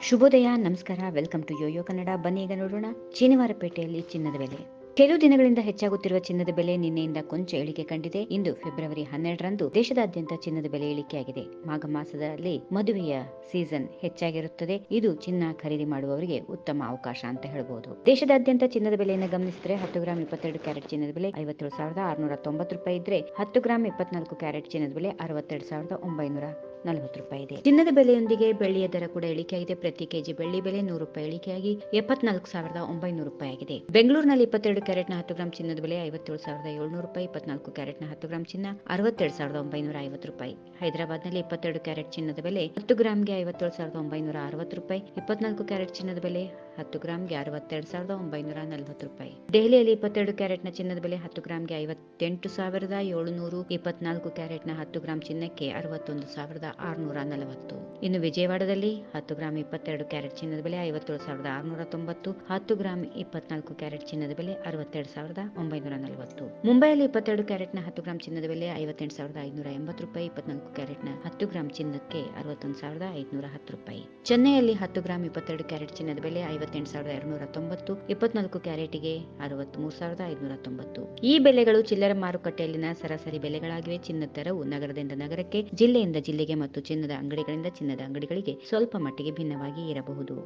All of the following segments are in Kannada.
ಶುಭೋದಯ, ನಮಸ್ಕಾರ. Welcome to YoYo Kannada. ಬನ್ನಿ ಈಗ ನೋಡೋಣ ಶನಿವಾರಪೇಟೆಯಲ್ಲಿ ಚಿನ್ನದ ಬೆಲೆ. ಕೆಲವು ದಿನಗಳಿಂದ ಹೆಚ್ಚಾಗುತ್ತಿರುವ ಚಿನ್ನದ ಬೆಲೆ ನಿನ್ನೆಯಿಂದ ಕೊಂಚ ಇಳಿಕೆ ಕಂಡಿದೆ. ಇಂದು ಫೆಬ್ರವರಿ 12ರಂದು ದೇಶದಾದ್ಯಂತ ಚಿನ್ನದ ಬೆಲೆ ಇಳಿಕೆಯಾಗಿದೆ. ಮಾಘ ಮಾಸದಲ್ಲಿ ಮದುವೆಯ ಸೀಸನ್ ಹೆಚ್ಚಾಗಿರುತ್ತದೆ. ಇದು ಚಿನ್ನ ಖರೀದಿ ಮಾಡುವವರಿಗೆ ಉತ್ತಮ ಅವಕಾಶ ಅಂತ ಹೇಳಬಹುದು. ದೇಶದಾದ್ಯಂತ ಚಿನ್ನದ ಬೆಲೆಯನ್ನು ಗಮನಿಸಿದರೆ 10 ಗ್ರಾಂ 22 ಕ್ಯಾರೆಟ್ ಚಿನ್ನದ ಬೆಲೆ 57,690 ರೂಪಾಯಿ ಇದ್ರೆ 10 ಗ್ರಾಂ 24 ಕ್ಯಾರೆಟ್ ಚಿನ್ನದ ಬೆಲೆ 62,940 ರೂಪಾಯಿ ಇದೆ. ಚಿನ್ನದ ಬೆಲೆಯೊಂದಿಗೆ ಬೆಳ್ಳಿಯ ದರ ಕೂಡ ಇಳಿಕೆಯಾಗಿದೆ. ಪ್ರತಿ ಕೆಜಿ ಬೆಳ್ಳಿ ಬೆಲೆ 100 ರೂಪಾಯಿ ಇಳಿಕೆಯಾಗಿ 74,900 ರೂಪಾಯಿ ಆಗಿದೆ. ಬೆಂಗಳೂರಿನಲ್ಲಿ 22 ಕ್ಯಾರೆಟ್ನ 10 ಗ್ರಾಂ ಚಿನ್ನದ ಬೆಲೆ 57,700 ರೂಪಾಯಿ, 24 ಕ್ಯಾರೆಟ್ನ 10 ಗ್ರಾಂ ಚಿನ್ನ 62,950 ರೂಪಾಯಿ. ಹೈದರಾಬಾದ್ನಲ್ಲಿ 22 ಕ್ಯಾರೆಟ್ ಚಿನ್ನದ ಬೆಲೆ 10 ಗ್ರಾಂಗೆ 57,960 ರೂಪಾಯಿ, 24 ಕ್ಯಾರೆಟ್ ಚಿನ್ನದ ಬೆಲೆ 10 ಗ್ರಾಂಗೆ 62,940 ರೂಪಾಯಿ. ದೆಹಲಿಯಲ್ಲಿ 22 ಕ್ಯಾರೆಟ್ನ ಚಿನ್ನದ ಬೆಲೆ 10 ಗ್ರಾಂಗೆ 58,700, 24 ಕ್ಯಾರೆಟ್ನ 10 ಗ್ರಾಂ ಚಿನ್ನಕ್ಕೆ 61,640. ಇನ್ನು ವಿಜಯವಾಡದಲ್ಲಿ 10 ಗ್ರಾಂ 22 ಕ್ಯಾರೆಟ್ ಚಿನ್ನದ ಬೆಲೆ 57,690, 10 ಗ್ರಾಂ 24 ಕ್ಯಾರೆಟ್ ಚಿನ್ನದ ಬೆಲೆ 62,940. ಮುಂಬೈಯಲ್ಲಿ 22 ಕ್ಯಾರೆಟ್ನ 10 ಗ್ರಾಂ ಚಿನ್ನದ ಬೆಲೆ 58,580 ರೂಪಾಯಿ, 24 ಕ್ಯಾರೆಟ್ನ 10 ಗ್ರಾಂ ಚಿನ್ನಕ್ಕೆ 61,510 ರೂಪಾಯಿ. ಚೆನ್ನೈಯಲ್ಲಿ 10 ಗ್ರಾಂ 22 ಕ್ಯಾರೆಟ್ ಚಿನ್ನದ ಬೆಲೆ 58,290, 24 ಕ್ಯಾರೆಟ್ಗೆ 63,590. ಈ ಬೆಲೆಗಳು ಚಿಲ್ಲರೆ ಮಾರುಕಟ್ಟೆಯಲ್ಲಿನ ಸರಾಸರಿ ಬೆಲೆಗಳಾಗಿವೆ. ಚಿನ್ನದ ದರವು ನಗರದಿಂದ ನಗರಕ್ಕೆ, ಜಿಲ್ಲೆಯಿಂದ ಜಿಲ್ಲೆಗೆ ಮತ್ತು ಚಿನ್ನದ ಅಂಗಡಿಗಳಿಂದ ಚಿನ್ನದ ಅಂಗಡಿಗಳಿಗೆ ಸ್ವಲ್ಪ ಮಟ್ಟಿಗೆ ಭಿನ್ನವಾಗಿ ಇರಬಹುದು.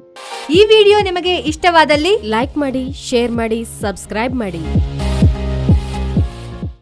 ಈ ವಿಡಿಯೋ ನಿಮಗೆ ಇಷ್ಟವಾದಲ್ಲಿ ಲೈಕ್ ಮಾಡಿ, ಶೇರ್ ಮಾಡಿ, ಸಬ್ಸ್ಕ್ರೈಬ್ ಮಾಡಿ.